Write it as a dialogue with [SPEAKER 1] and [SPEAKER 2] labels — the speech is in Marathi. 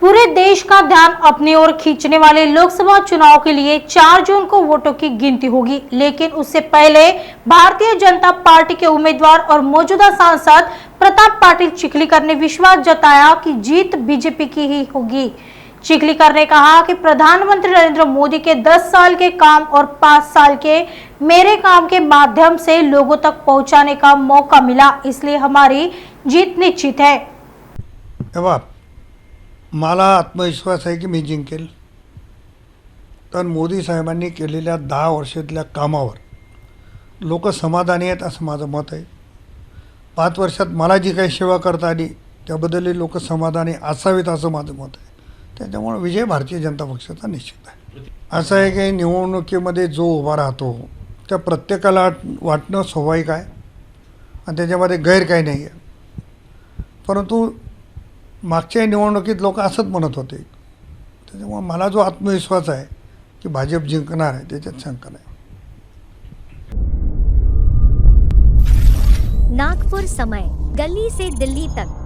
[SPEAKER 1] पूरे देश का ध्यान अपनी ओर खींचने वाले लोकसभा चुनाव के लिए 4 जून को वोटों की गिनती होगी, लेकिन उससे पहले भारतीय जनता पार्टी के उम्मीदवार और मौजूदा सांसद प्रताप पाटिल चिखलीकर ने विश्वास जताया कि जीत बीजेपी की ही होगी। चिखलीकर ने कहा कि प्रधानमंत्री नरेंद्र मोदी के 10 साल के काम और 5 साल के मेरे काम के माध्यम से लोगों तक पहुंचाने का मौका मिला, इसलिए हमारी जीत निश्चित है।
[SPEAKER 2] मला आत्मविश्वास आहे की मी जिंकेल। तर मोदी साहेबांनी केलेल्या 10 वर्षातल्या कामावर लोक समाधानी आहेत असं माझं मत आहे। 5 वर्षात मला जी काही सेवा करता आली त्याबद्दल लोक समाधानी असावेत असं माझं मत आहे। त्याच्यामुळे विजय भारतीय जनता पक्षाचा निश्चित आहे। असं आहे की निवडणुकीमध्ये जो उभा राहतो त्या प्रत्येकाला वाटणं स्वाभाविक आहे आणि त्याच्यामध्ये गैर काही नाही आहे, परंतु मागच्या निवडणुकीत लोक असंच म्हणत होते। त्याच्यामुळे मला जो आत्मविश्वास आहे की भाजप जिंकणार आहे त्याच्यात शंका नाही।
[SPEAKER 3] नागपुर समय, गली से दिल्ली तक।